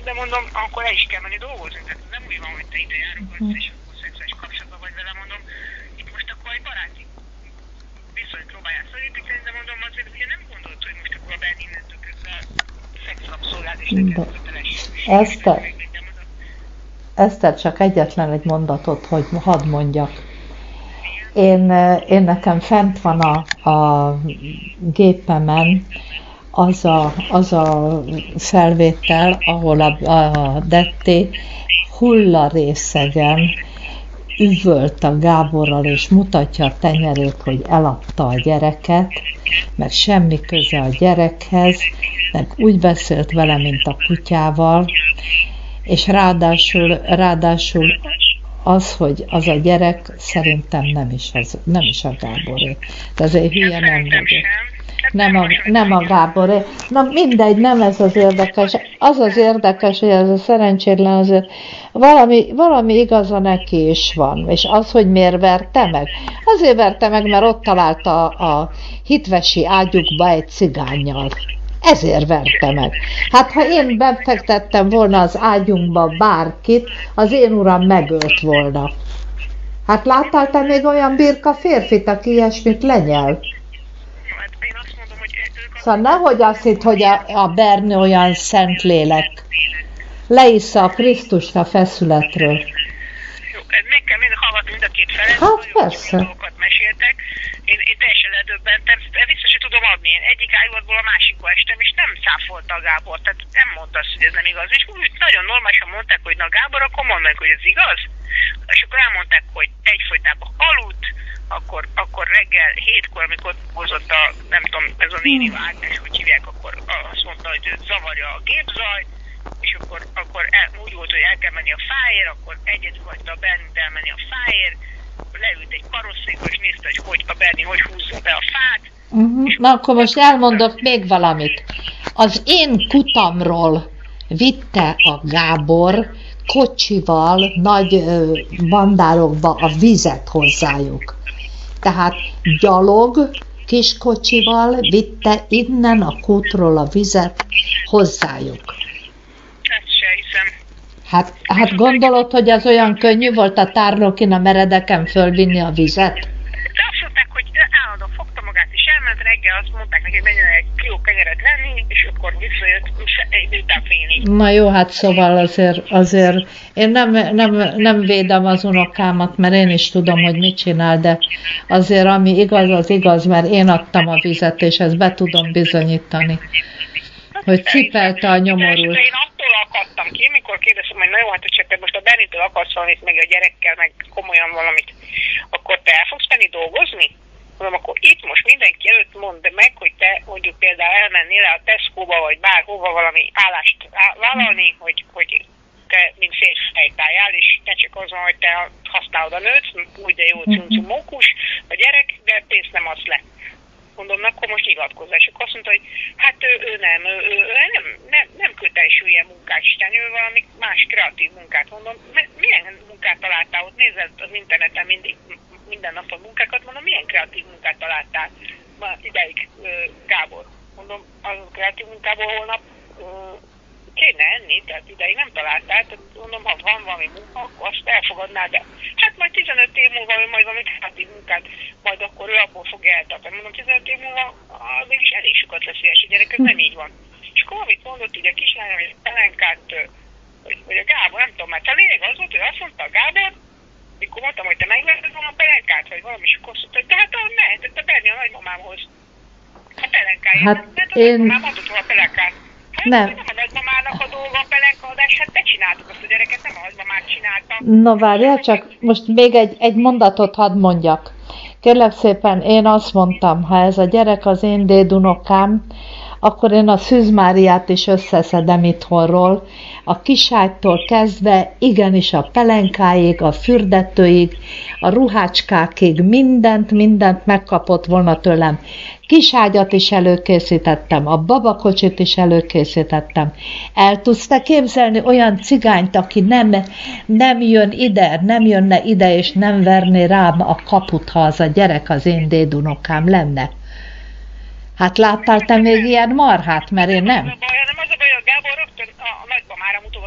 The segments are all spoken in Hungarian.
de mondom, akkor el is kell menni dolgozni. Tehát nem úgy van, hogy te ide járogatsz, és akkor szexuális kapcsolatban vagy vele, mondom, itt most akkor egy baráti viszont próbálják felépíteni, de mondom, azért ugye nem gondolod, hogy most akkor a Berni innentől kezdve szexrabszolgád, és neked köteles. Eszter, csak egyetlen egy mondatot, hogy hadd mondjak. Én nekem fent van a gépemen az a felvétel, ahol a Detté hullarészegen üvölt a Gáborral, és mutatja a tenyerét, hogy eladta a gyereket, meg semmi köze a gyerekhez, meg úgy beszélt vele, mint a kutyával, és ráadásul az, hogy az a gyerek szerintem nem is a Gáboré. De azért hülye nem vagyok. Nem a Gáboré. Na mindegy, nem ez az érdekes. Az az érdekes, hogy ez a szerencsétlen azért valami igaza neki is van. És az, hogy miért verte meg? Azért verte meg, mert ott találta a hitvesi ágyukba egy cigánnyal. Ezért verte meg. Hát ha én befektettem volna az ágyunkba bárkit, az én uram megölt volna. Hát láttál te még olyan birka férfit, aki ilyesmit lenyel? Szóval nehogy azt hitt, hogy a Berni olyan szent lélek. Leissza a Krisztust a feszületről. Jó, meg kell mind hallgatni mind a két felet. Hát persze. Dolgokat meséltek. Én teljesen ledöbbentem, vissza se tudom adni. Én egyik ájúatból a másikba estem, és nem száfolta a Gábor. Tehát nem mondta azt, hogy ez nem igaz. És úgy nagyon normálisan mondták, hogy na Gábor, akkor mondd meg, hogy ez igaz. És akkor elmondták, hogy egyfolytában aludt, akkor reggel 7-kor, amikor hozott a, nem tudom, ez a néni Ágnes, hogy hívják, akkor azt mondta, hogy zavarja a gépzaj, és akkor úgy volt, hogy el kell menni a fáért, akkor egyet hagyta a Bernit elmenni a fáért, leült egy karosszékba, és nézte, hogy a Berni hogy húzza be a fát. Na akkor most elmondok még valamit. Az én kutamról vitte a Gábor kocsival, nagy bandárokba a vizet hozzájuk. Tehát gyalog, kis kocsival vitte innen a kútról a vizet hozzájuk. Ezt se hiszem. Hát gondolod, hogy az olyan könnyű volt a tárnokin a meredeken fölvinni a vizet? De azt mondták, hogy állandóan fogta magát, és elment reggel, azt mondták neki, hogy menjen egy kiló kenyeret venni, és akkor visszajött után félig. Na jó, hát szóval azért én nem védem az unokámat, mert én is tudom, hogy mit csinál, de azért ami igaz, az igaz, mert én adtam a vizet, és ezt be tudom bizonyítani, hogy cipelte a nyomorult. Én attól akadtam ki, mikor kérdeztem, hogy na jó, hát hogy te most a Bernitől akarsz valamit, meg a gyerekkel, meg komolyan valamit, akkor te el fogsz menni dolgozni? Mondom, akkor itt most mindenki előtt mondd meg, hogy te mondjuk például elmennél le a Tesco-ba, vagy bárhova valami állást vállalni, hogy te mint férfi helytáljál, és ne csak az van, hogy te használod a nőt, úgy de jó cuncumókus a gyerek, de pénzt nem adsz le. Mondom, akkor most nyilatkozzál. És akkor azt mondta, hogy hát ő nem kötelesül ilyen munkát csinálni, ő valami más kreatív munkát. Mondom, milyen munkát találtál ott? Nézed az interneten mindig minden nap a munkákat, mondom, milyen kreatív munkát találtál ideig, Gábor? Mondom, az kreatív munkából holnap kéne enni, tehát ideig nem találtál, tehát mondom, ha van valami munka, akkor azt elfogadnád, de hát majd 15 év múlva ő majd valami kreatív munkát, majd akkor ő abból fog eltartani. Mondom, 15 év múlva mégis elég sokat lesz ilyes a gyerek, ez nem így van. És akkor amit mondott így a kislányom, hogy Elenkát, hogy a Gábor, nem tudom, mert a lényeg az volt, hogy azt mondta a Gábor, mikor mondtam, hogy te megvetted volna a pelenkát, vagy valami, és akkor azt mondta, hogy de hát ne, tehát a Berni a nagymamámhoz. A pelenkáját, hát mert a nagymamám adott volna a pelenkát. Hát nem a nagymamának a dolga a pelenkaadás, hát te csináltad azt a gyereket, nem a nagymamát csinálta. No várjál, csak most még egy mondatot hadd mondjak. Kérlek szépen, én azt mondtam, ha ez a gyerek az én dédunokám, akkor én a Szűz Máriát is összeszedem itthonról, a kiságytól kezdve, igenis a pelenkáig, a fürdetőig, a ruhácskákig, mindent megkapott volna tőlem. Kiságyat is előkészítettem, a babakocsit is előkészítettem. El tudsz te képzelni olyan cigányt, aki nem jönne ide, és nem verné rám a kaput, ha az a gyerek az én dédunokám lenne? Hát láttál te még ilyen marhát, mert én nem? Nem az a baj, a Gábor rögtön a nagymamára mutogat,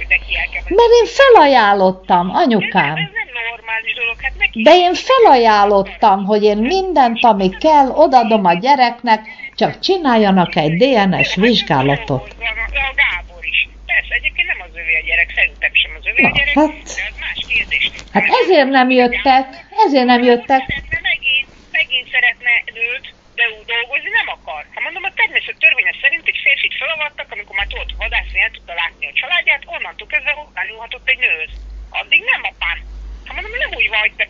neki el kell menni. Mert én felajánlottam, anyukám. Ez nem normális dolog, hát neki... De én felajánlottam, hogy én mindent, ami kell, odadom a gyereknek, csak csináljanak egy DNS vizsgálatot. A Gábor is. Persze, egyébként nem az övé a gyerek, szerintem sem az övé a gyerek, Hát, de az más kérdés. hát ezért nem jöttek. Megint szeretne nőt, de úgy dolgozni nem akar. Hát mondom, a természet törvénye szerint egy férfit felavattak, amikor már tudott vadászni, el tudta látni a családját, onnantól kezdve hozzányúlhatott egy nőhöz. Addig nem apám. Hát mondom, nem úgy van, hogy te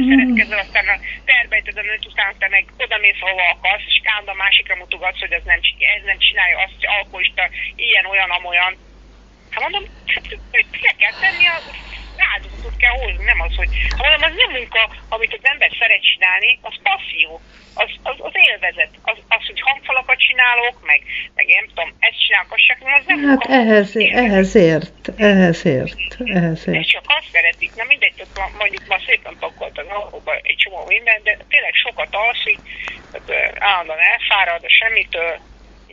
szeretkezel, aztán terbejted a nőt, utána te meg odamész, ahova akarsz, és állandóan a másikra mutogatsz, hogy ez nem csinálja azt, hogy alkoholista, ilyen, olyan, amolyan. Hát mondom, le kell tenni, áldozatot kell hozni, nem az, hogy... Hát mondom, az nem munka, amit az ember szeret csinálni, az passzió, az élvezet. Az, hogy hangfalakat csinálok, meg nem tudom, ezt csinálok, azt csak, az nem Hát munka. ehhez ért. És csak azt szeretik, na mindegy, mondjuk ma szépen pakolt az autóba egy csomó minden, de tényleg sokat alszik, állandóan elfárad, semmitől,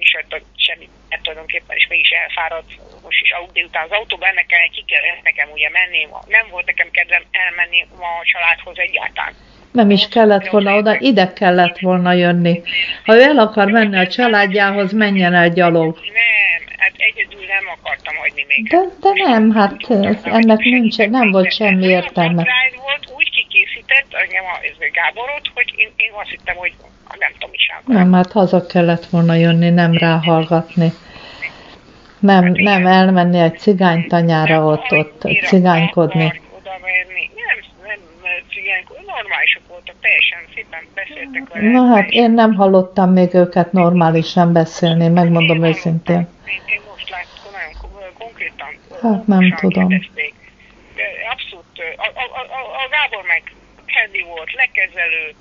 és semmit, tulajdonképpen is mégis elfárad, most is délután az autóban, ennek ki kell nekem ugye menni, nem volt nekem kedvem elmenni ma a családhoz egyáltalán. Nem is kellett volna oda, ide kellett volna jönni. Ha ő el akar menni a családjához, menjen el gyalog. Nem, hát egyedül nem akartam hagyni még. De nem, hát ennek nem volt semmi értelme. Volt, úgy kikészített engem a Gáborot, hogy én azt hittem, hogy nem tudom is el. Nem, hát haza kellett volna jönni, nem ráhallgatni. Nem elmenni egy cigánytanyára ott cigánykodni. Nem cigánykodni, normálisak voltak, teljesen szépen beszéltek vele. Na hát én nem hallottam még őket normálisan beszélni, megmondom őszintén. Én most láttam nagyon konkrétan. Hát nem tudom. Abszolút, a Gábor meg handy volt, lekezelő,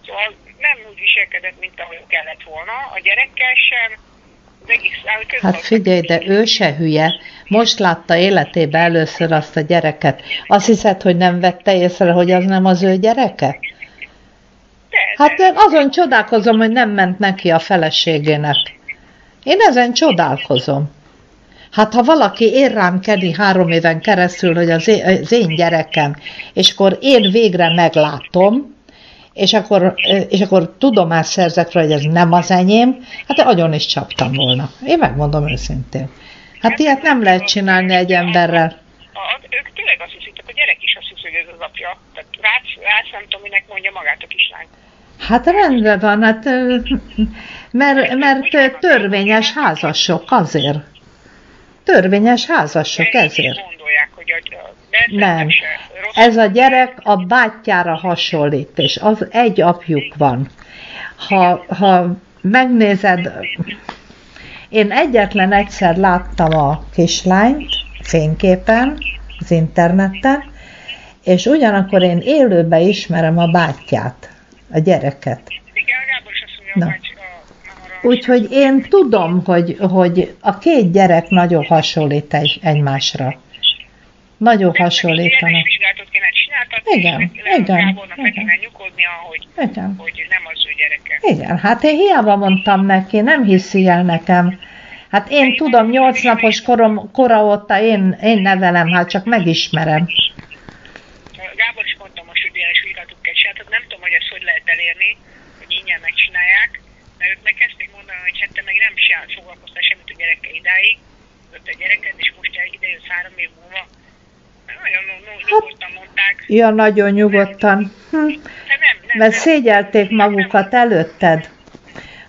szóval nem úgy viselkedett, mint ahogy kellett volna, a gyerekkel sem. Hát figyelj, de ő se hülye. Most látta életében először azt a gyereket. Azt hiszed, hogy nem vette észre, hogy az nem az ő gyereke? Hát én azon csodálkozom, hogy nem ment neki a feleségének. Én ezen csodálkozom. Hát ha valaki én rám kedi 3 éven keresztül, hogy az én gyerekem, és akkor én végre meglátom, és akkor tudomást szerzek rá, hogy ez nem az enyém, hát agyon is csaptam volna. Én megmondom őszintén. Hát ilyet nem lehet csinálni egy emberrel. Ők tényleg azt hiszik, a gyerek is azt hiszi, hogy ez az apja. Tehát Rácz nem tudom, minek mondja magát a kislány. Hát rendben van, hát, mert törvényes házasok azért. Törvényes házasok ezért. Gondolják, hogy nem. Ez a gyerek a bátyjára hasonlít, és az egy apjuk van. Ha megnézed, én egyetlen egyszer láttam a kislányt fényképen, az interneten, és ugyanakkor én élőben ismerem a bátyját, a gyereket. Na. Úgyhogy én tudom, hogy a 2 gyerek nagyon hasonlít egymásra. Nagyon hasonlítanak. Igen. Gábornak meg kéne nyugodnia, hogy nem az ő gyereke. Igen, hát én hiába mondtam neki, nem hiszi el nekem. Hát én tudom, 8 napos kora óta én nevelem, hát csak megismerem. Gábor is mondta most, hogy ilyen vizsgálatuk kell csinálni, nem tudom, hogy ezt hogy lehet elérni, hogy ingyen megcsinálják, mert ők meg kezdték mondani, hogy hát te meg nem foglalkoztál semmit a gyerekkel idáig, ott a gyereket, és most idejössz 3 év múlva. Nagyon nyugodtan mondták. Ja, nagyon nyugodtan. Mert szégyelték magukat előtted.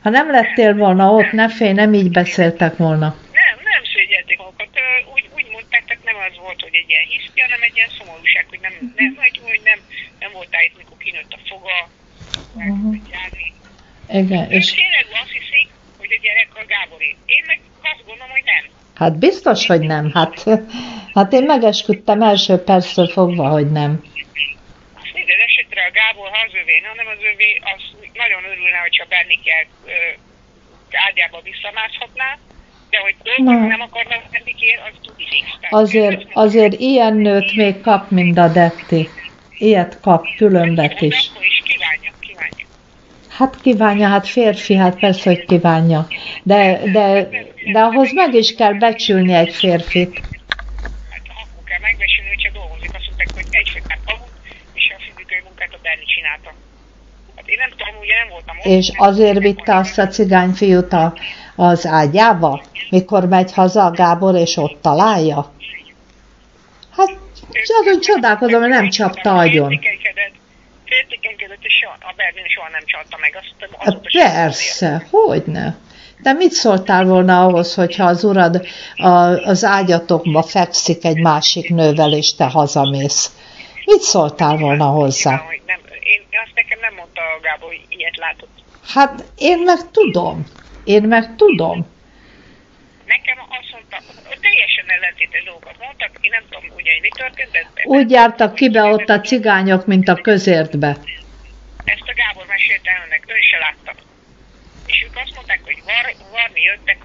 Ha nem lettél volna ott, nem így beszéltek volna. Nem szégyelték magukat. Úgy mondták, tehát nem az volt, hogy egy ilyen hiszti, hanem egy ilyen szomorúság, hogy nem voltál itt, mikor kinőtt a foga, meg járni. Igen, és tényleg azt hiszik, hogy a gyerek a Gáboré. Én meg azt gondolom, hogy nem. Hát biztos, hogy nem. Hát én megesküdtem első perctől fogva, hogy nem. Minden esetre a Gábor, ha az övé, nem az övé, az nagyon örülne, hogyha Bernikel ágyába visszamászhatná, de hogy dolgozni nem akarna Bernikér, az tud fix. Azért ilyen nőt még kap, mint a Detti. Ilyet kap, különbet is. Akkor is kívánja. Hát kívánja, hát férfi, hát persze, hogy kívánja. De ahhoz meg is kell becsülni egy férfit. És azért vitte azt a cigányfiút az ágyába, mikor megy haza a Gábor, és ott találja? Hát, azon csodálkozom, hogy nem csapta agyon. Féltékenykedett, és a Berlin soha nem csalta meg. Hát persze, hogyne. De mit szóltál volna ahhoz, hogyha az urad az ágyatokba fekszik egy másik nővel, és te hazamész? Mit szóltál volna hozzá? Azt nekem nem mondta a Gábor, hogy ilyet látott. Hát én meg tudom. Nekem azt mondta, teljesen ellentétes dolgokat mondtak, én nem tudom, ugye, mi történt. Úgy jártak kibe ott a cigányok, mint a közértbe. Ezt a Gábor mesélte önnek, ön se látta. És ők azt mondták, hogy varni jöttek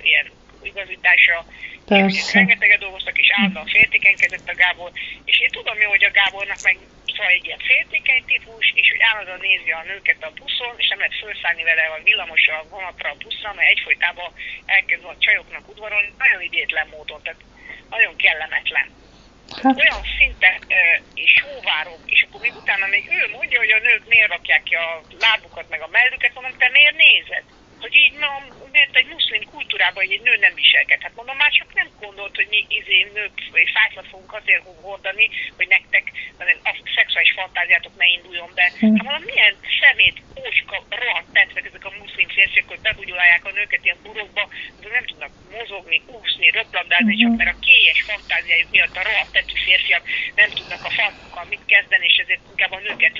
ilyen igazításra. Persze. Rengeteget dolgoztak, és állandóan féltékenykedett a Gábor. És én tudom jó, hogy a Gábornak meg szóval egy ilyen féltékeny típus, és hogy állandóan nézi a nőket a buszon, és nem lehet felszállni vele a villamosra, a vonatra, a buszra, mert egyfolytában elkezd a csajoknak udvarolni, nagyon idétlen módon, tehát nagyon kellemetlen. Hát. Olyan szinten és sóvárok, és akkor még utána még ő mondja, hogy a nők miért rakják ki a lábukat, meg a mellüket, mondom, te miért nézed? Hogy így mert egy muszlim kultúrában egy nő nem viselket. Hát mondom, már csak nem gondolt, hogy mi nők fájtlat fogunk azért hordani, hogy nektek a szexuális fantáziátok ne induljon be. Hát mondom, milyen szemét, ócska, rohadt tettek ezek a muszlim férfiak, hogy bebugyolálják a nőket ilyen burokba, azok nem tudnak mozogni, úszni, röplabdázni, csak mert a kélyes fantáziájuk miatt a rohadt tetű férfiak nem tudnak a fantokkal mit kezdeni, és ezért inkább a nőket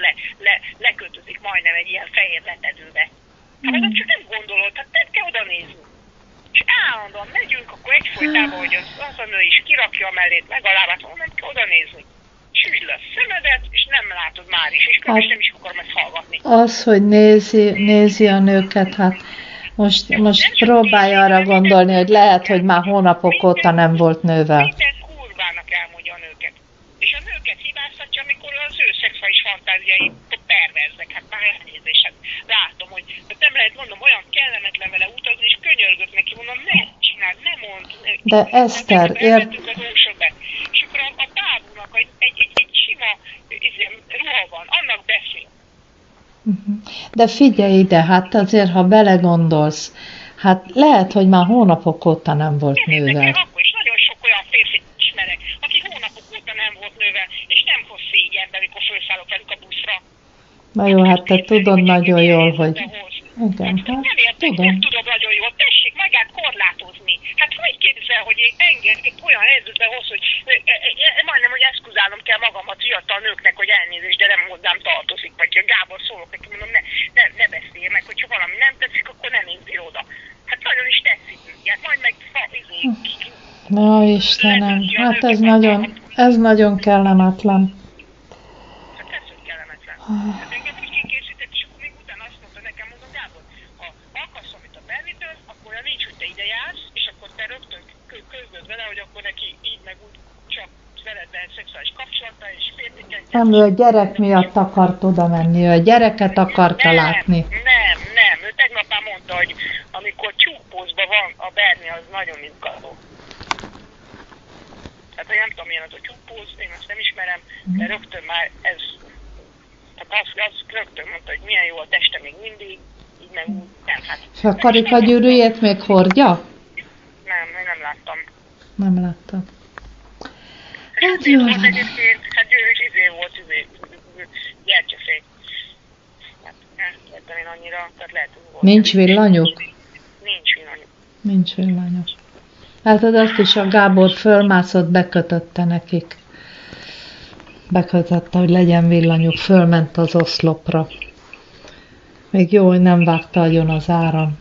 leköltözik majdnem egy ilyen fehér letedőbe. Hát mondom, csak nem gondolod, hát nem kell oda nézni. És állandóan megyünk, akkor egyfolytában, hogy az a nő is kirakja a mellét, meg a lábát, mondom, nem kell oda nézni. Süsd le a szemedet, és nem látod már is, és különösen nem is akarom ezt hallgatni. Az, hogy nézi a nőket, hát most próbálj arra gondolni, hogy lehet, hogy már hónapok óta nem volt nővel. Minden kurvának elmondja a nőket. És a nőket hibáztatja, amikor az ő szexuális fantáziai perverzek, hát már elnézést, hát látom, hogy nem lehet, mondom, olyan kellemetlen vele utazni, és könyörgök neki, mondom, ne csináld, ne mondd. De Eszter, és akkor a tábúnak egy sima ruha van, annak beszél. De figyelj ide, hát azért, ha belegondolsz, hát lehet, hogy már hónapok óta nem volt nővel. Akkor is nagyon sok olyan férfit ismerek, aki hónapok óta nem volt nővel, és nem hoz szégyenbe, amikor felszállok velük a buszra. Na jó, hát te tudod nagyon jól, hogy... Igen, hát tudom. Nem tudom nagyon jól, tessék magát korlátozni. Hát hogy képzel, hogy engem olyan helyzetbe hoz, hogy majdnem, hogy eszkuzálnom kell magamat fiatal nőknek, hogy elnézést, de nem hozzám tartozik, vagy Gábor szólok neki, mondom, ne beszélj meg, hogyha valami nem tetszik, akkor nem nézzél oda. Hát nagyon is tetszik, hát majd meg Na Istenem, hát ez nagyon kellemetlen. Hát ez hogy kellemetlen. Hát engem úgy kikészített, és akkor még utána azt mondta nekem, mondom, Gábor, ha akarsz amit a Berlitől, akkor olyan nincs, hogy te ide jársz, és akkor te rögtön közböd vele, hogy akkor neki így meg úgy csak veled lehet szexuális kapcsolata, és féltékeny. Nem, ő a gyerek miatt akart oda menni, ő a gyereket akarta látni. Nem, ő tegnap már mondta, hogy amikor csúkpózban van a Berni, az nagyon izgató. Tehát nem tudom, milyen az a csúkpóz, én azt nem ismerem, de rögtön már ez, tehát az rögtön mondta, hogy milyen jó a teste még mindig, így meg úgy, nem, hát. És a karikagyűrűjét még hordja? Nem, én nem láttam. Nem láttam. Hát jó. Hát győrös volt, gyertyafék. Hát nem értem én annyira, tehát lehet, hogy volt. Nincs villanyuk? Nincs villanyuk. Látod, azt is a Gábor fölmászott, bekötötte nekik. Bekötötte, hogy legyen villanyuk, fölment az oszlopra. Még jó, hogy nem vágta agyon az áram.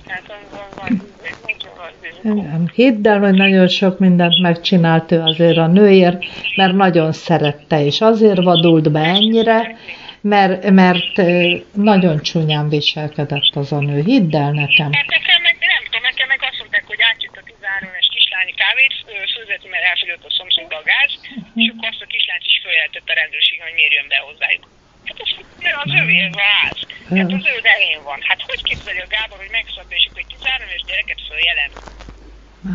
Hidd el, hogy nagyon sok mindent megcsinált ő azért a nőért, mert nagyon szerette, és azért vadult be ennyire, mert nagyon csúnyán viselkedett az a nő. Hidd el nekem. Nekem meg azt mondták, hogy átjött a 13 éves kislányi kávét, főzetni, mert elfogyott a szomszédba a gáz, és akkor azt a kislányt is följelentett a rendőrség, hogy miért jön be hozzájuk. Hát az övé a ház. Hát az ő helyén van. Hát hogy képzeli a Gábor, hogy megszabja, és akkor egy 13 éves gyereket följelent?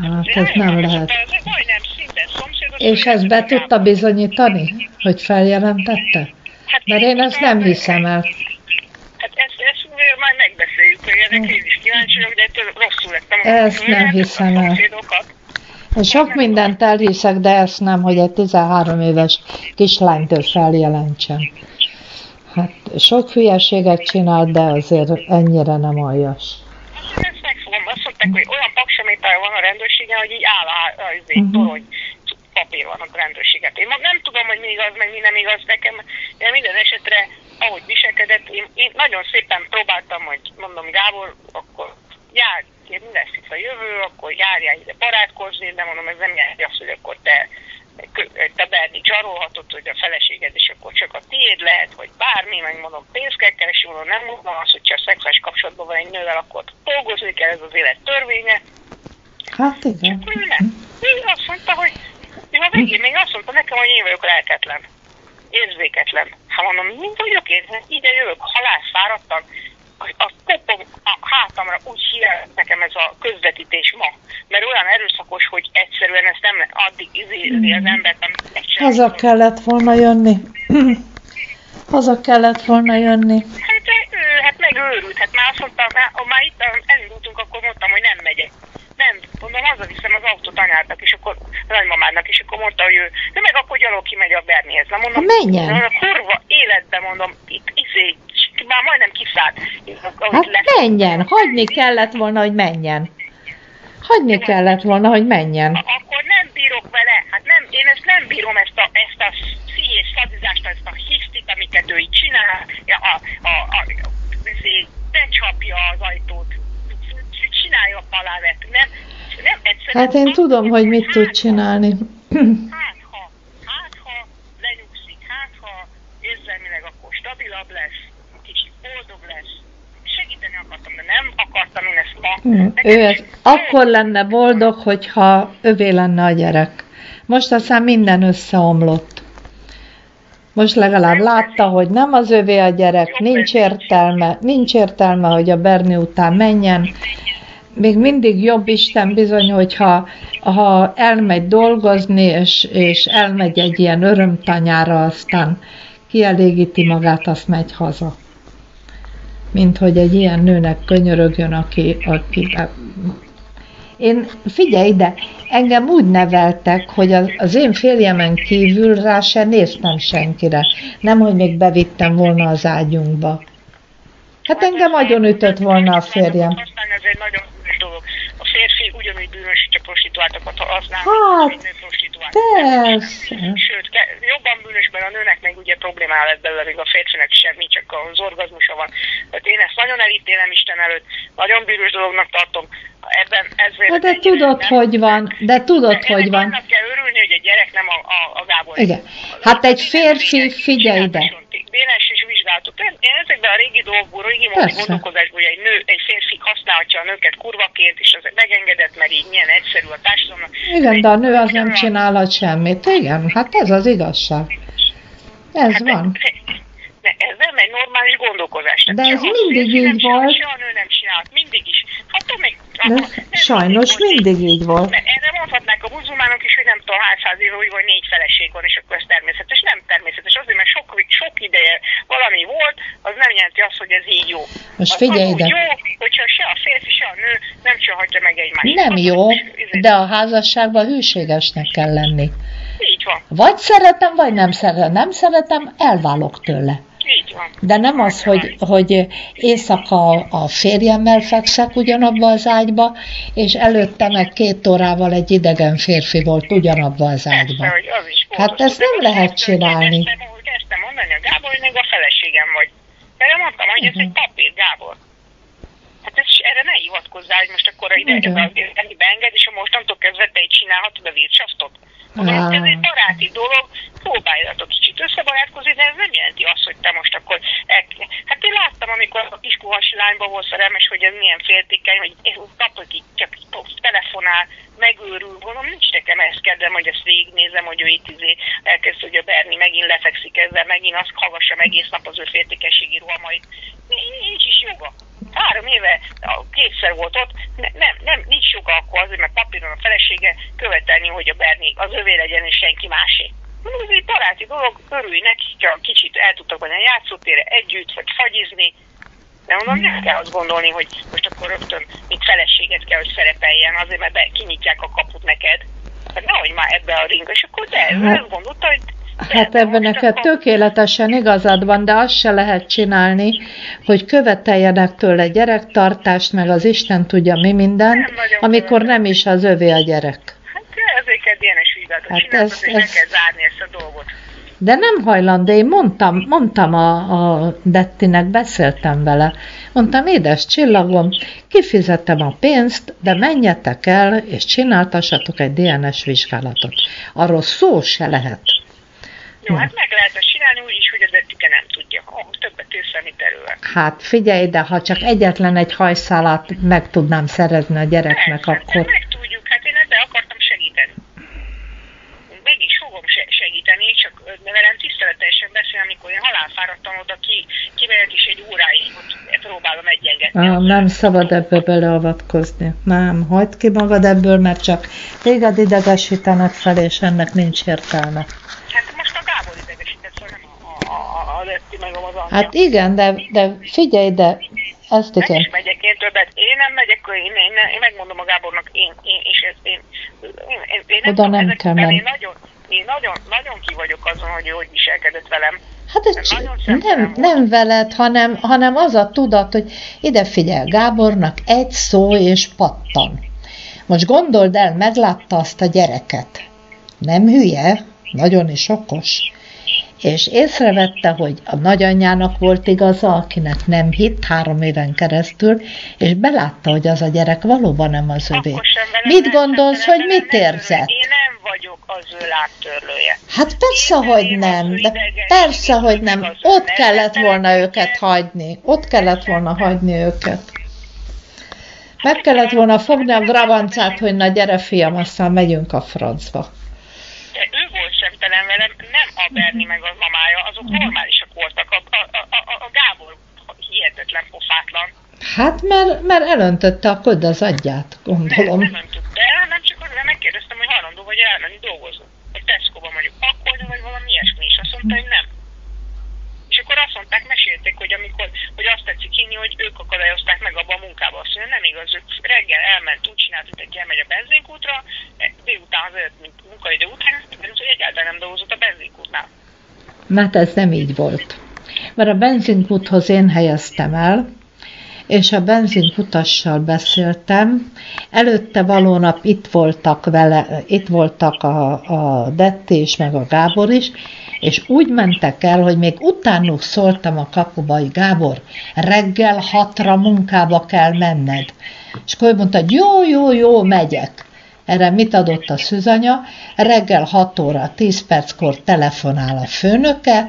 Hát ez nem lehet. Majdnem szinten szomszédos. És ezt be tudta bizonyítani, hogy feljelentette? Mert én ezt nem hiszem el. Ezt nem hiszem el. Sok mindent elhiszek, de ezt nem, hogy egy 13 éves kislánytól feljelentsem. Hát sok hülyeséget csinált, de azért ennyire nem aljas. Ezt megfogom, azt mondták, hogy olyan paksamétája van a rendőrségen, hogy így áll torony papír van a rendőrséget. Én nem tudom, hogy mi igaz, meg mi nem igaz nekem, de minden esetre, ahogy viselkedett, én nagyon szépen próbáltam, hogy mondom, Gábor, akkor járj, mi lesz itt a jövő, akkor járjál ide barátkozni, de mondom, ez nem jelenti azt, hogy akkor te Berni zsarolhatod, hogy a feleséged, és akkor csak a tiéd lehet, vagy bármi, meg mondom, pénzt kell keresni, mondom, nem mondom azt, hogy csak szexuális kapcsolatban van egy nővel, akkor dolgozni kell, ez az élet törvénye. Hát igen. Csak nem. Ő azt mondta, hogy a végén még azt mondta nekem, hogy én vagyok lelketlen, érzéketlen. Hát mondom, mint vagyok én, ide jövök, halászfáradtan, a kopom a hátamra úgy hír nekem ez a közvetítés ma, mert olyan erőszakos, hogy egyszerűen ezt nem addig izéli az embert, amit megcsinálni. Haza kellett volna jönni. Haza kellett volna jönni. Hát megőrült, hát már azt mondtam, már itt elindultunk, akkor mondtam, hogy nem megyek. Nem, mondom, hazaviszem az autót anyádnak, és akkor nagymamádnak, és akkor mondta, hogy ő, de meg akkor gyalog kimegy a Bernihez. Na mondom, menjen! A kurva életben mondom, itt már majdnem kiszállt. Hát menjen, hagyni kellett volna, hogy menjen. Hagyni kellett volna, hogy menjen. Akkor nem bírok vele, hát nem, én ezt nem bírom, ezt a szíjés szadizást, ezt a hisztit, amiket ő így csinál, becsapja az ajtót, csinálja a palávert, nem egyszerűen... Hát én tudom, hogy mit tud csinálni. Hát ha lenyugszik, hát ha érzelmileg akkor stabilabb lesz, kicsit boldog lesz. Segíteni akartam, de nem akartam én ezt ma. Akkor lenne boldog, hogyha övé lenne a gyerek. Most aztán minden összeomlott. Most legalább látta, hogy nem az övé a gyerek, nincs értelme, hogy a Berni után menjen. Még mindig jobb Isten bizony, hogyha elmegy dolgozni, és elmegy egy ilyen örömtanyára, aztán kielégíti magát, azt megy haza. Mint hogy egy ilyen nőnek könyörögjön, aki Én, figyelj ide, engem úgy neveltek, hogy az én férjemen kívül rá se néztem senkire. Nem, hogy még bevittem volna az ágyunkba. Hát engem agyon ütött volna a férjem. Ez egy nagyon bűnös dolog. A férfi ugyanúgy bűnös, hogy a prostituáltakat használ, mint nő prostituált. Persze. Sőt, jobban bűnös, mert a nőnek meg ugye problémája lett belőle, még a férfinek semmi, csak az orgazmusa van. Tehát én ezt nagyon elítélem Isten előtt, nagyon bűnös dolognak tartom. De tudod, hogy van, hogy van. Annak kell örülni, hogy egy gyerek nem a Gábor. Igen. Hát egy férfi, figyelj ide. Dénes és vizsgálatot. Én ezekben a régi dolgokból, régi gondolkozásból, hogy egy férfi használhatja a nőket kurvaként, és az megengedett, mert így milyen egyszerű a társadalomnak. Igen, de a nő az nem csinálhat semmit. Igen, hát ez az igazság. Ez van. Ez nem egy normális gondolkozás. De ez mindig így volt. Se a nő nem csinált, mindig is. Hát sajnos mindig így volt. Erre mondhatnák a muzulmánok is, hogy nem tudom, 100 éve úgy, hogy 4 feleség van, és akkor ez természetes. Nem természetes, azért, mert sok ideje valami volt, az nem jelenti azt, hogy ez így jó. Most figyelj ide. Jó, hogyha se a férfi, se a nő nem csinálhatja meg egymást. Nem jó, de a házasságban hűségesnek kell lenni. Így van. Vagy szeretem, vagy nem szeretem. Nem szeretem, elválok tőle. De nem az, hogy éjszaka a férjemmel fekszek ugyanabba az ágyba, és előtte meg 2 órával egy idegen férfi volt ugyanabba az ágyba. Hát ezt nem lehet csinálni. Kezdtem mondani a Gábor, hogy még a feleségem vagy. Erre mondtam, hogy ez egy papír, Gábor. Hát erre ne hivatkozzál, hogy most akkor ide beenged, és mostantól kezdve te így csinálhatod a vircsaftot. Ez egy baráti dolog, próbáljatok kicsit összebarátkozni, de ez nem jelenti azt, hogy te most akkor... Hát én láttam, amikor a kiskuhasi lányban volt szerelmes, hogy ez milyen féltékeny, hogy napokig csak telefonál, megőrül, gondolom, nincs nekem ezt kedvem, hogy ezt végignézem, hogy ő itt elkezd, hogy a Berni megint lefekszik ezzel, megint azt hallgassam egész nap az ő féltékenységi rohamait. Nincs is joga. 3 éve kétszer volt ott, nincs joga akkor azért, mert papíron a felesége követelni, hogy a Berni az övé legyen és senki másé. Ez egy baráti dolog, örülj neki, ha kicsit el tudtak menni a játszótérre együtt, vagy fagyizni, de mondom, nem kell azt gondolni, hogy most akkor rögtön, mint feleséget kell, hogy egyszerűen azért, mert kinyitják a kaput neked. Hát nehogy már ebbe a ringbe, és akkor ezt gondolta, hogy... Hát ebben neked tökéletesen igazad van, de azt se lehet csinálni, hogy követeljenek tőle gyerektartást, meg az Isten tudja mi mindent, amikor nem is az övé a gyerek. Hát ezért kell DNS vizsgálatot csinálni, azért meg kell zárni ezt a dolgot. De nem hajlandó, én mondtam a Bettinek, beszéltem vele. Mondtam, édes csillagom, kifizettem a pénzt, de menjetek el, és csináltassatok egy DNS vizsgálatot. Arról szó se lehet. Jó, hát meg lehet ezt csinálni úgy is, hogy az Bettike nem tudja. Többet észre, erővel. Hát figyelj, de ha csak egyetlen egy hajszálát meg tudnám szerezni a gyereknek, persze, akkor... meg tudjuk, hát én ebben akartam segíteni. Meg is fogom segíteni, csak velem tiszteletesen beszél, amikor én halálfáradtam oda kimegyek is egy óráig, hogy próbálom egyengetni. Nem szabad ebből beleavatkozni. Nem, hagyd ki magad ebből, mert csak téged idegesítenek fel, és ennek nincs értelme. Hát most a Gábor idegesített, szóval nem a Letti meg az anyja. Hát igen, de figyelj, de ezt igen. Nem is megyek én többet. Én nem megyek, én megmondom a Gábornak, én oda nem kell menni. Én nagyon ki vagyok azon, hogy ő hogy viselkedett velem. Hát nem veled, hanem az a tudat, hogy ide figyel, Gábornak egy szó és pattan. Most gondold el, meglátta azt a gyereket. Nem hülye, nagyon is okos. És észrevette, hogy a nagyanyjának volt igaza, akinek nem hitt 3 éven keresztül, és belátta, hogy az a gyerek valóban nem az övé. Mit gondolsz, hogy mit érzett? Én nem vagyok az ő lábtörlője. Hát persze, hogy nem, de persze, hogy nem. Ott kellett volna őket hagyni. Ott kellett volna hagyni őket. Meg kellett volna fogni a gravancát, hogy na gyere fiam, aztán megyünk a francba. De ő volt szemtelen velem, nem a Berni meg a mamája, azok normálisak voltak. A Gábor hihetetlen pofátlan. Hát, mert elöntötte a köd az agyát, gondolom. Nem öntötte el, nem csak azért megkérdeztem, hogy hajlandó vagy elmenni dolgozni. Hogy Tesco-ba mondjuk pakolni, vagy valami ilyesmi is. Azt mondta, hogy nem. És akkor azt mondták, mesélték, hogy azt tetszik hinni, hogy ők akadályozták meg abba a munkába. Azt mondja, nem igaz, ők reggel elment, úgy csinált, hogy elmegy a benzinkútra, délután azért, mint munkaidő után, hogy egyáltalán nem dolgozott a benzinkútnál. Hát ez nem így volt. Mert a benzinkúthoz én helyeztem el, és a benzinkutassal beszéltem. Előtte való nap itt voltak a Detti és meg a Gábor is, és úgy mentek el, hogy még utánuk szóltam a kapuba, hogy Gábor, reggel 6-ra munkába kell menned. És akkor ő mondta, hogy jó, megyek. Erre mit adott a szűzanya? Reggel 6 óra, 10 perckor telefonál a főnöke,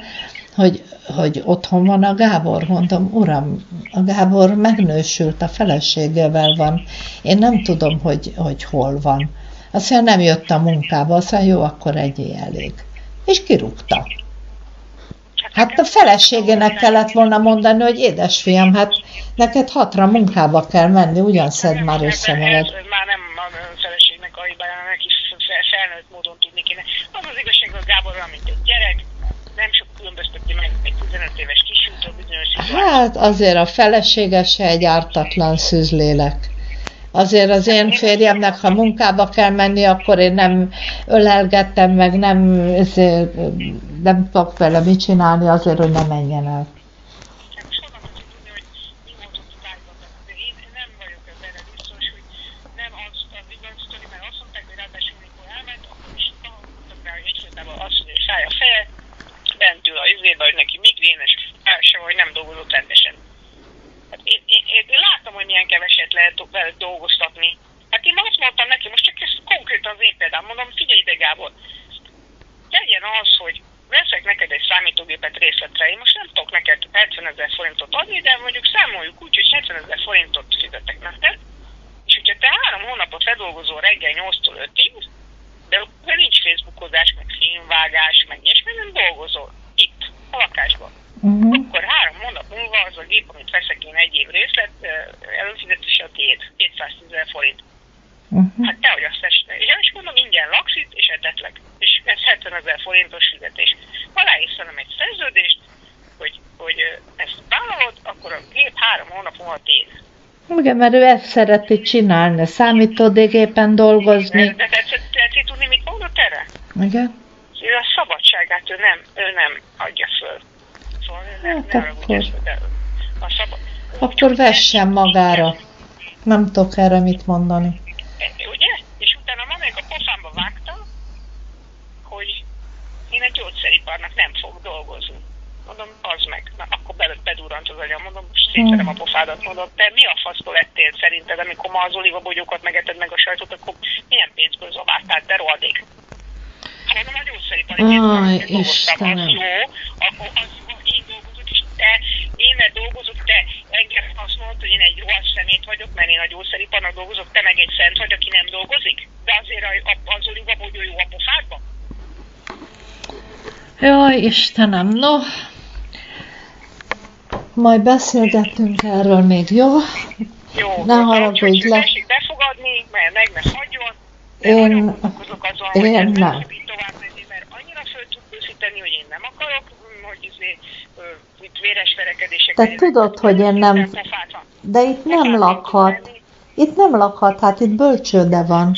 hogy otthon van a Gábor. Mondom, uram, a Gábor megnősült, a feleségével van. Én nem tudom, hogy hol van. Azt mondja, nem jött a munkába, azt mondja, jó, akkor egyél elég. És kirúgta. Hát a feleségének kellett volna mondani, hogy édesfiam, hát neked 6-ra munkába kell menni, ugyan szedd már össze magad. Már nem a feleségnek a hibája, neki felnőtt módon tudni kéne. Az az igazság, hogy Gábor olyan, mint egy gyerek, nem sok különbözteti meg egy 15 éves kisútól bizonyos szituáció. Hát azért a felesége se egy ártatlan szűzlélek. Azért az én férjemnek, ha munkába kell menni, akkor én nem ölelgettem, meg nem tudok vele mit csinálni azért, hogy ne menjen el. Most oda mondjuk tudni, hogy mi volt ott a tájban. Én nem vagyok ebben biztos, hogy nem az igaz sztori, mert azt mondták, hogy ráadásul mikor elment, akkor is mondtak rá, hogy egyfolytában azt mondja, hogy szállja a feje, bent ül a izébe, hogy neki migrénes, sem, hogy nem dolgozott rendesen. Hát én látom, hogy milyen keveset lehet vele dolgoztatni. Hát én azt mondtam neki, most csak ez konkrétan az én példám, mondom, figyelj ide Gábor, legyen az, hogy veszek neked egy számítógépet részletre, én most nem tudok neked 70 000 forintot adni, de mondjuk számoljuk úgy, hogy 70 000 forintot fizetek neked, és hogyha te 3 hónapot ledolgozol reggel 8-tól 5-ig, de nincs Facebookozás, meg filmvágás, meg ilyesmi, nem dolgozol itt, a lakásban. Akkor 3 hónap múlva az a gép, amit veszek én 1 év részlet, előfizetése a tiéd, 210 000 forint. Hát te, hogy azt és mondom, ingyen laksz itt, és etetlek. És ez 70 000 forintos fizetés. Aláírsz velem egy szerződést, hogy ezt vállalod, akkor a gép 3 hónap múlva tiéd. Igen, mert ő ezt szereti csinálni, számítógépen dolgozni. De tetszik tudni, mit mondott erre? Igen. Ő a szabadságát ő nem adja föl. Szóval Akkor vessen magára. Nem tudok erre mit mondani. Ugye? És utána magának a pofámba vágta, hogy én egy gyógyszeriparnak nem fog dolgozni. Mondom, az meg. Na, akkor bedurrant az agyam, mondom, szétverem a pofádat, mondom, te mi a faszból lettél szerinted, amikor ma az olivabogyókat megeted meg a sajtot, akkor milyen pénzből zabáltál, te rohadék? Mondom, a gyógyszeripari pénzből dolgoztam, az jó, akkor az én dolgozok, és én mert dolgozok, te engem azt mondod, hogy én egy rohadt szemét vagyok, mert én a gyógyszeriparnak dolgozok, te meg egy szent vagy, aki nem dolgozik? De azért az olivabogyó jó a pofádba? Jaj, Istenem, no, majd beszélgettünk erről még, jó? Jó, ne haragudj le. Tessék befogadni, mert meg ne hagyjon. Én nem. Tovább menni, mert annyira föl tud készíteni, hogy én nem akarok, hogy itt véres verekedések. Te tudod, hogy én nem... De itt nem lakhat. Itt nem lakhat, hát itt bölcsőde van.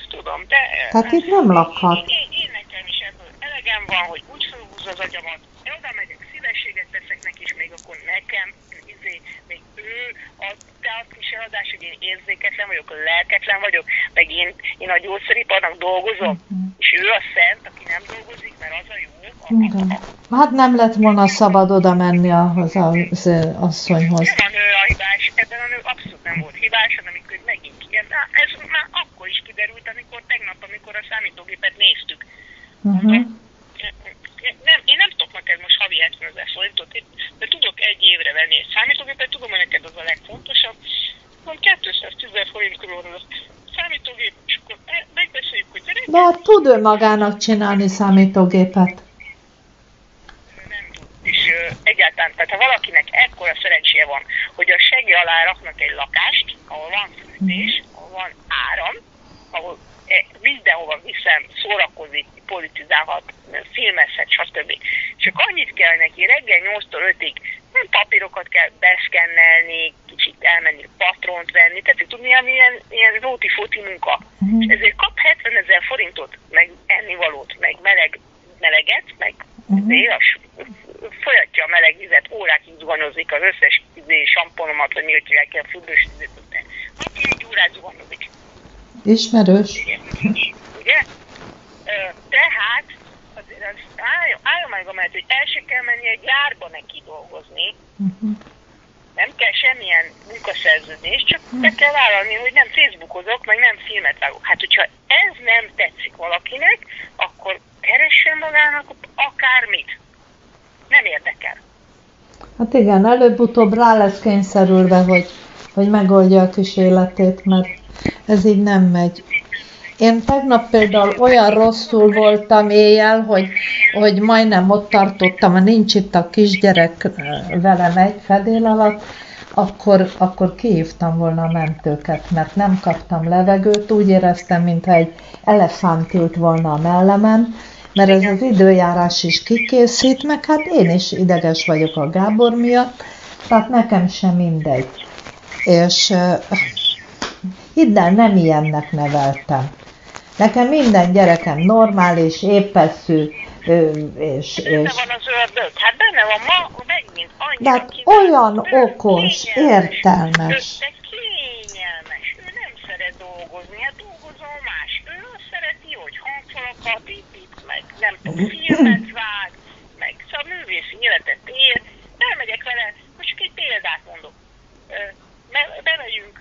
Tudom, de... Tehát itt nem lakhat. Én nekem is ebből elegem van, hogy úgy fölhúz az agyamat. Én oda megyek, szívességet teszek neki, és még akkor nekem, még ő, te azt is eladás, hogy én érzéketlen vagyok, lelketlen vagyok, meg én a gyógyszeriparnak dolgozom, és ő a szent, aki nem dolgozik, mert az a jó. Hát nem lett volna szabad oda menni ahhoz az asszonyhoz. Nem a nő a hibás, ebben a nő abszolút nem volt hibás, hanem amikor megint ilyen. Ez már akkor is kiderült, amikor a számítógépet néztük. Én nem tudok neked most havi 70 000 forintot, de tudok egy évre venni egy számítógépet, tudom, hogy neked az a legfontosabb. Mondom, 210 000 forint körül a számítógép, és akkor megbeszéljük, hogy de hát tud ő magának csinálni számítógépet. Nem tud. És egyáltalán, tehát ha valakinek ekkora szerencséje van, hogy a segély alá raknak egy lakást, ahol van fűtés, ahol van áram, ahol mindenhova viszem, szórakozik, politizálhat, filmezhet, stb. Csak annyit kell neki reggel 8-tól 5-ig, nem papírokat kell beszkennelni, kicsit elmenni patront venni, tehát tudni, ilyen róti-foti munka. És ezért kap 70 000 forintot, meg ennivalót, meg meleget, meg folyatja a meleg vizet, órákig zuhanyozik az összes samponomat, vagy mi, hogy hívják ilyen fürdős vizet, napi 1 órát zuhanyozik. Ismerős. Ugye? Tehát azért álljon meg amellett, hogy el se kell menni egy gyárba neki dolgozni. Nem kell semmilyen munkaszerződés, csak be kell vállalni, hogy nem Facebookozok, meg nem filmet vágok. Hát, hogyha ez nem tetszik valakinek, akkor keressen magának akármit. Nem érdekel. Hát igen, előbb-utóbb rá lesz kényszerülve, hogy megoldja a kis életét, mert ez így nem megy. Én tegnap például olyan rosszul voltam éjjel, hogy majdnem ott tartottam, ha nincs itt a kisgyerek velem egy fedél alatt, akkor kihívtam volna a mentőket, mert nem kaptam levegőt, úgy éreztem, mintha egy elefánt ült volna a mellemen, mert ez az időjárás is kikészít, meg hát én is ideges vagyok a Gábor miatt, tehát nekem sem mindegy. És hidd el, nem ilyennek neveltem. Nekem minden gyerekem normális, éppeszű, és... Benne van az ördög. Hát benne van ma, megint annyira... De hát olyan okos, értelmes. De kényelmes. Ő nem szeret dolgozni, hát dolgozol más. Ő azt szereti, hogy hangfalakat épít, meg nem tudom, filmet vág, meg szóval művészi életet él. Elmegyek vele, most csak egy példát mondok. Bemegyünk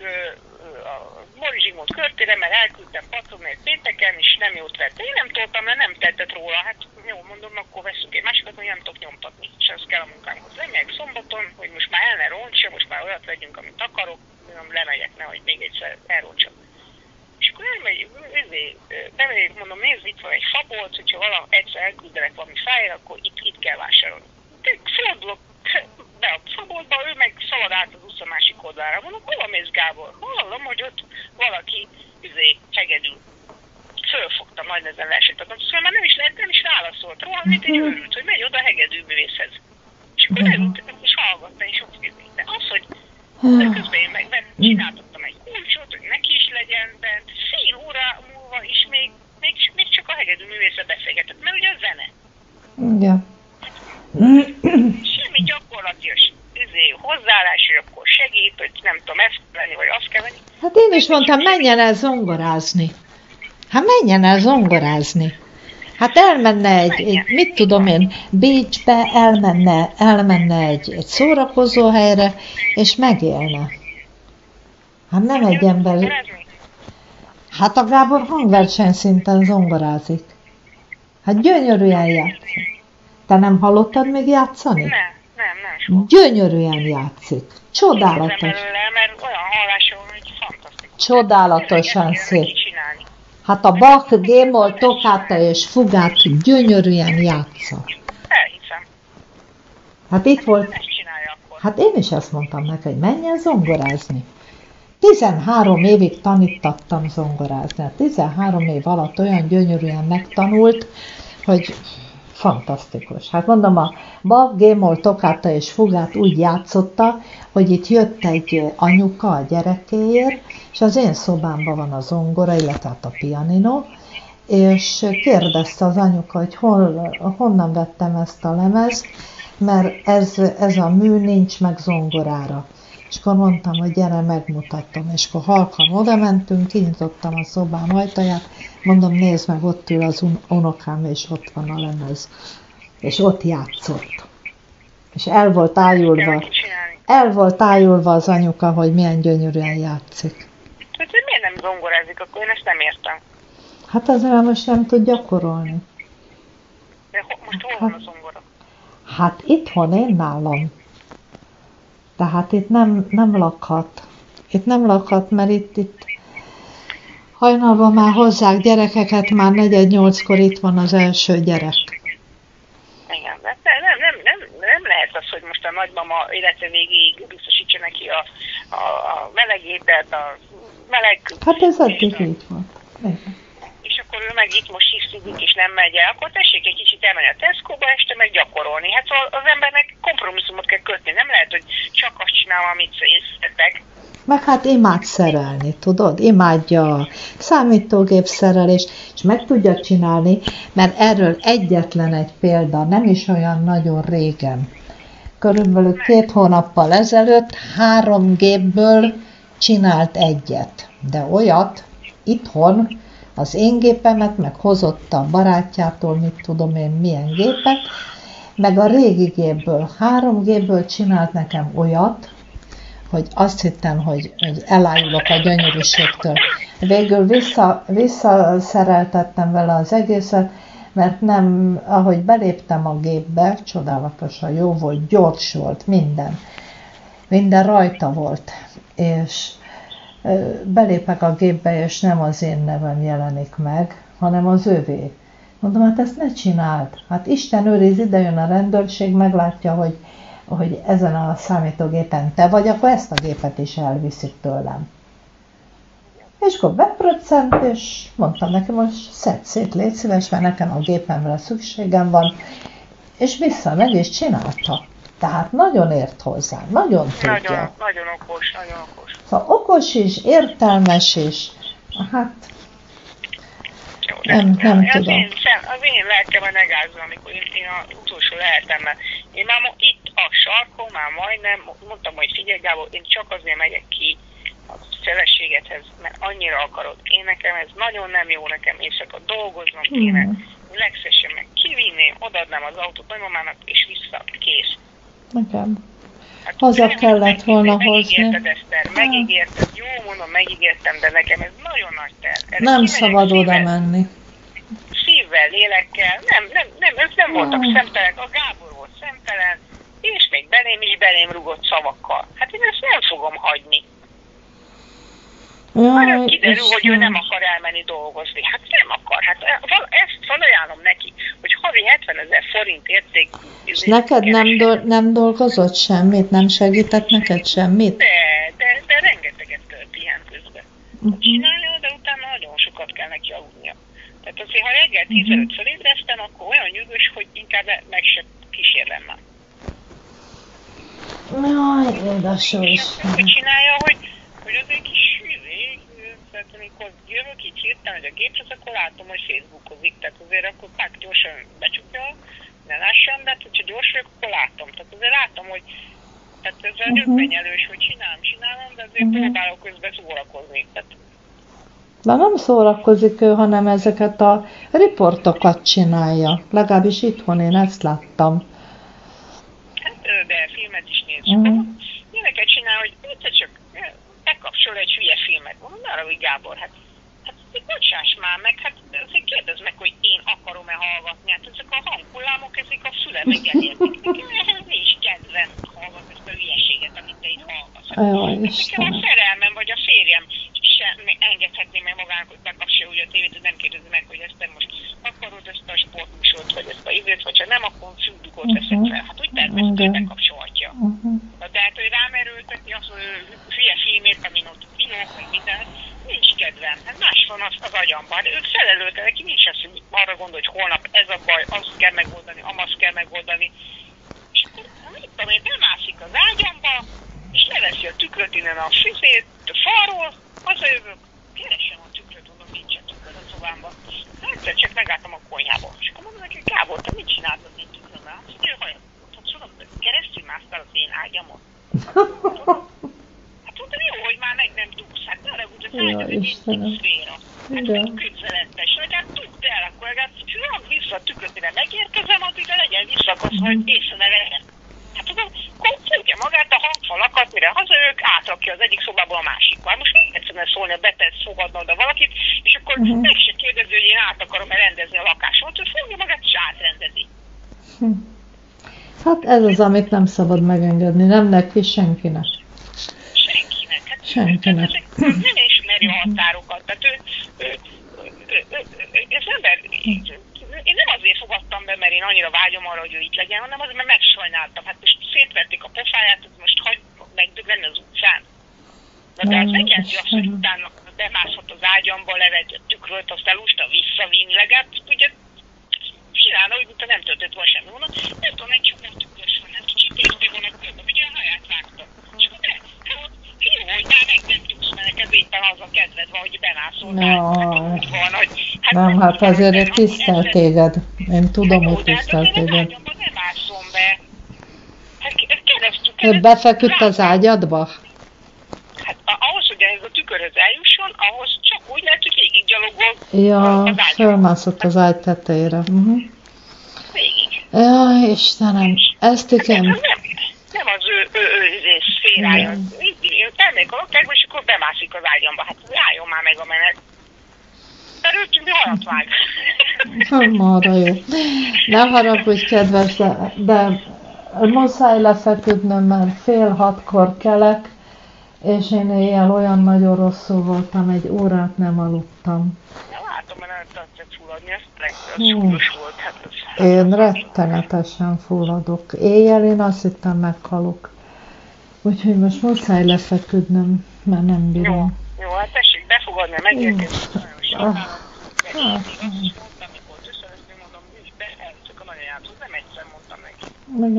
a Mori Zsigmond körtére, mert elküldtem patromért pénteken, és nem jót vett. Én nem toltam, mert nem tettet róla. Hát jó, mondom, akkor veszünk egy másikat, hogy nem tudok nyomtatni. És az kell a munkámhoz. Lemegyek szombaton, hogy most már el ne roncsa, most már olyat vegyünk, amit akarok, lemegyek, nehogy még egyszer elroncsak. És akkor bemegyek, mondom, nézd, itt van egy fabolt, hogyha egyszer elküldenek valami fájra, akkor itt kell vásárolni. Fordulok be a faboltba, ő meg szalad át az utca másik oldalára. Mondom, hova mész, Gábor? Hallom, hogy ott valaki hegedül. Fölfogta, majd ezen leesett. Szóval már nem is válaszolt róla, mint egy őrült, hogy megy oda a hegedűművészhez. És akkor leült, és hallgatta, és ott de az, hogy közben én meg csináltattam egy kulcsot, hogy neki is legyen, de fél óra múlva is még csak a hegedű művésze beszélgetett, mert ugye a zene. Ja. Semmi gyakorlatilag hozzáállás, hogy akkor segít, hogy nem tudom, ezt kell venni, vagy azt kell venni. Hát én is mondtam, menjen el zongorázni. Hát menjen el zongorázni. Hát elmenne mit tudom én, Bécsbe, elmenne egy szórakozó helyre, és megélne. Hát nem egy ember... Hát a Gábor hangversenyszinten zongorázik. Hát gyönyörűen játszik. Te nem hallottad még játszani? Nem soha. Gyönyörűen játszik. Csodálatos. Mert olyan hallása, hogy fantasztikus. Csodálatosan szép. Hát a Bach, G-moll, toccata és fugát gyönyörűen játsza. Elhiszem. Hát itt volt... Ezt csinálja akkor. Hát én is ezt mondtam neki, hogy menjen zongorázni. 13 évig tanítattam zongorázni. 13 év alatt olyan gyönyörűen megtanult, hogy fantasztikus. Hát mondom, a Bach, G-moll, toccata és fugát úgy játszotta, hogy itt jött egy anyuka a gyerekéért, és az én szobámban van a zongora, illetve a pianino, és kérdezte az anyuka, hogy honnan vettem ezt a lemezt, mert ez a mű nincs meg zongorára. És akkor mondtam, hogy gyere, megmutatom. És akkor halkan oda mentünk, kinyitottam a szobám ajtaját, mondom, nézd meg, ott ül az unokám, és ott van a lemez. És ott játszott. És el volt ájulva az anyuka, hogy milyen gyönyörűen játszik. Hát, hogy miért nem zongorázik, akkor én ezt nem értem. Hát azért most nem tud gyakorolni. De most hol van a zongora? Hát itthon, én nálam. Tehát itt nem lakhat. Itt nem lakhat, mert itt hajnalban már hozzák gyerekeket, már 4-8-kor itt van az első gyerek. Igen, de nem lehet az, hogy most a nagymama élete végéig biztosítsa neki a melegételt, a meleg... Hát ez eddig így van. És akkor ő meg itt most hisztizik és nem megy el, akkor tessék egy kicsit elmenni a Tesco-ba este meg gyakorolni. Hát az embernek kompromisszumot kell kötni, nem lehet, hogy csak azt csinálom, amit szeretek. Meg hát imád szerelni, tudod? Imádja a számítógép szerelést, és meg tudja csinálni, mert erről egyetlen egy példa, nem is olyan nagyon régen. Körülbelül 2 hónappal ezelőtt 3 gépből csinált egyet. De olyat itthon, az én gépemet, meg hozott a barátjától, mit tudom én, milyen gépet, meg a régi gépből, 3 gépből csinált nekem olyat, hogy azt hittem, hogy elájulok a gyönyörűségtől. Végül visszaszereltettem vele az egészet, mert nem, ahogy beléptem a gépbe, csodálatosan jó volt, gyors volt, minden rajta volt, és belépek a gépbe, és nem az én nevem jelenik meg, hanem az övé. Mondom, hát ezt ne csináld. Hát Isten őriz, ide jön a rendőrség, meglátja, hogy ezen a számítógépen te vagy, akkor ezt a gépet is elviszik tőlem. És akkor bepröccent, és mondtam neki, most szedd szét, légy szíves, mert nekem a gépemre szükségem van, és vissza meg is csinálta. Tehát nagyon ért hozzá, nagyon tudja. Nagyon okos, nagyon okos. Szóval okos is, értelmes is, hát jó, nem tudom. Az én lelkemen megállom, amikor én az utolsó lehetemben. Én már itt a sarkon, már majdnem, mondtam, hogy figyelj Gábor, én csak azért megyek ki a feleségedhez, mert annyira akarod. Én nekem ez nagyon nem jó, nekem éjszaka dolgoznom kéne. Legszesen meg kivinném, odaadnám az autót nagymamának, és vissza, kész. Nekem. Hát haza kellett volna hozni. Megígérted, Eszter, megígérted, jó mondom, megígértem, de nekem ez nagyon nagy terv. Nem szabad oda menni. Szívvel, lélekkel, ők nem voltak szemtelenek, a Gábor volt szemtelen, és még belém rugott szavakkal. Hát én ezt nem fogom hagyni. Majd kiderül, hogy ő nem akar elmenni dolgozni. Hát nem akar. Hát ezt felajánlom neki, hogy havi 70 000 forint érték. És neked nem dolgozott semmit? Nem segített neked semmit? De rengeteget pihen közben. Csinálja, de utána nagyon sokat kell neki aludnia. Tehát azért, ha reggel 15 felébresztem, akkor olyan nyugos, hogy inkább meg se kísérlem már. Jaj, édes jó is. Úgy csinálja, hogy hogy az egy kis tehát amikor jövök így hirtelen, hogy a géphez, akkor látom, hogy Facebookozik, tehát azért akkor pár gyorsan becsukja, ne lássam, de hát, hogyha gyors vagyok, akkor látom. Tehát azért látom, hogy tehát ez egy ökvenyelős, hogy csinálom, de azért próbálok közben szórakozni. Tehát... De nem szórakozik ő, hanem ezeket a riportokat csinálja. Legalábbis itthon én ezt láttam. Hát, de filmet is néz. Ilyeneket csinál, hogy egyszer csak bekapcsol egy hülye filmet. Mondom, arra, hogy Gábor, hát bocsáss már meg, hát azért kérdezd meg, hogy én akarom-e hallgatni. Hát ezek a hanghullámok, ezek a fülembe elérnek. Nekem nincs kedvem hallgatni ezt a hülyeséget, amit te itt hallgatsz. Nekem a szerelmem vagy a férjem sem engedhetné meg magának, hogy bekapcsolja úgy a tévét, hogy nem kérdezi meg, hogy ezt te most akarod ezt a sportműsort, vagy ezt a időt, vagy ha nem, akkor függdugót veszek fel. Hát úgy természetesen bekapcsolhatja. De hát, hogy rám erőlteti azt, hogy hülye filmét, amin ott vilók, meg minden, nincs kedvem. Hát más van az agyamban. Ők felelőtte, neki nincs az, hogy arra gondol, hogy holnap ez a baj, azt kell megoldani, amazt kell megoldani. És akkor, mit tudom én, bemászik az ágyamba, és leveszi a tükröt innen a füzét, a falról, hazajövök, keresem a tükröt, mondom, nincsen tükröt a szobámban. Egyszer csak megálltam a konyhába. És akkor mondom neki, Gábor, te mit csinálod az én tükrömmel? Azt mondja, hogy tudom, keresztül másztál az én ágyamon. Hát mondtam, jó, hogy már meg nem tudsz. Hát ne arra, hogy az ágy az egy szféra. Hát úgy közeletes, hogy hát tudd el, akkor legalább csillog vissza a tükröt, mire megérkezem, addigra legyen visszakosz, hogy észre ne legyen. Hát tudom, fogja magát a hangfalakat, mire hazajövök, átrakja az egyik szobából a másikba. Most még egyszerűen szólni, a betesz fogadna oda valakit, és akkor meg se kérdezi, hogy én át akarom rendezni a lakásomat, hogy fogja magát, és átrendezi. Hát ez az, amit nem szabad megengedni, nem neki, senkinek. Senkinek. Hát senkinek. Nem ismeri a határokat. Tehát ez ember... Én nem azért fogadtam be, mert én annyira vágyom arra, hogy ő itt legyen, hanem azért, mert megsajnáltam. Hát most szétverték a pofáját, most hagyj megdöglenni az utcán. De az megjegyzi azt, hogy utána bemászhat az ágyamba, levett a tükröt, azt elústa visszavinni, legalább ugye csinálna, hogy mintha nem történt volna semmi. Mondom, nem tudom, egy csomó tükrös van, nem kicsit pénztél volna körbe, ugye a haját vágta. És akkor de, hát jó, hogy már meg nem tudsz, mert neked éppen az a kedved van, hogy bemászoltál. Nem, hát azért egy tisztelt téged. Én tudom, hogy tisztelt téged. Nem ásszom be. Hát keresztül. Befeküdt az ágyadba? Hát ahhoz, hogy ez a tükörhöz eljusson, ahhoz csak úgy lehet, hogy végig gyalogol az ágyadba. Fölmászott az ágy tetejére. Végig. Jaj, Istenem, ezt igen. Nem az ő szférája. Elmegyek a lakásba, és akkor bemászik az ágyamba. Hát álljon már meg a menet. Erőtünk, mi halat vág. Marra jó. Ne haragudj, kedves, de muszáj lefeküdnöm, mert 5:30 kelek, és én éjjel olyan nagyon rosszul voltam, 1 órát nem aludtam. Látom, mert nem tartja fulladni, ez súlyos volt. Hát én rettenetesen fulladok. Éjjel én azt hittem meghalok. Úgyhogy most muszáj lefeküdnöm, mert nem bírom. Jó, hát tessék befogadni, megérkezni. Nagyon sajnálom. Amikor összevesztünk, mondom, és beeltök a nagyanyámhoz, nem egyszer mondtam neki.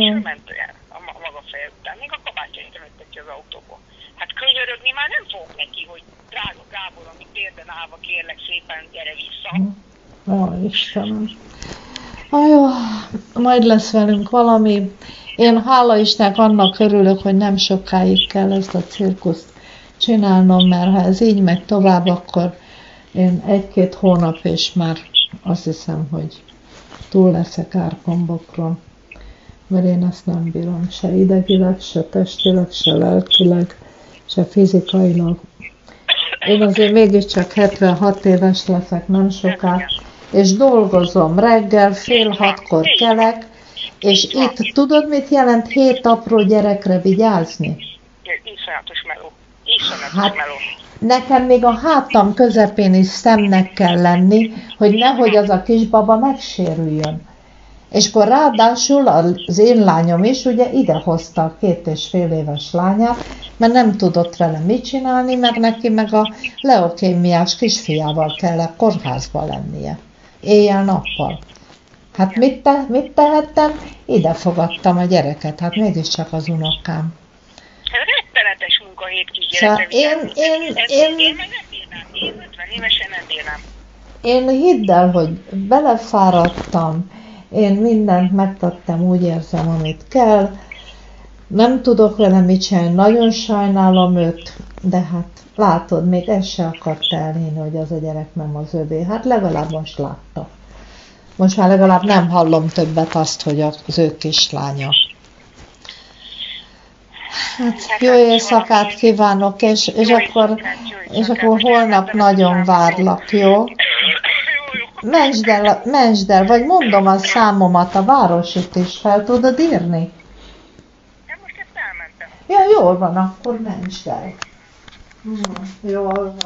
És ő ment a maga feje után, még a kabátjait emettek ki az autóból. Hát könyörögni már nem fogok neki, hogy drága Gábor, amit térden állva kérlek szépen, gyere vissza. Ó, Istenem. Jó, majd lesz velünk valami. Én hála Istennek annak örülök, hogy nem sokáig kell ezt a cirkuszt csinálnom, mert ha ez így megy tovább, akkor én 1-2 hónap, és már azt hiszem, hogy túl leszek árkombokron, mert én ezt nem bírom, se idegileg, se testileg, se lelkileg, se fizikailag. Én azért mégiscsak 76 éves leszek nem soká, és dolgozom reggel, 5:30 kelek, és itt tudod, mit jelent 7 apró gyerekre vigyázni? Iszonyatos meló. Hát, nekem még a hátam közepén is szemnek kell lenni, hogy nehogy az a kisbaba megsérüljön. És akkor ráadásul az én lányom is ugye idehozta a 2,5 éves lányát, mert nem tudott vele mit csinálni, mert neki meg a leukémiás kisfiával kellett kórházba lennie. Éjjel-nappal. Hát mit tehettem? Ide fogadtam a gyereket, hát mégiscsak az unokám. Rettenetes munka. a 7 kisgyerekre. Én meg nem bírnám. Én 50 évesen nem bírnám. Én hidd el, hogy belefáradtam, én mindent megtettem, úgy érzem, amit kell. Nem tudok vele mit csinálni, nagyon sajnálom őt, de hát látod, még ezt se akart elhinni, hogy az a gyerek nem az övé. Hát legalább most látta. Most már legalább nem hallom többet azt, hogy az ő kislánya. Hát jó éjszakát kívánok, és akkor holnap nagyon várlak, jó? Mentsd el, vagy mondom a számomat, a városit is fel tudod írni? De most ezt elmentem. Ja, jól van, akkor mentsd el. Jól van.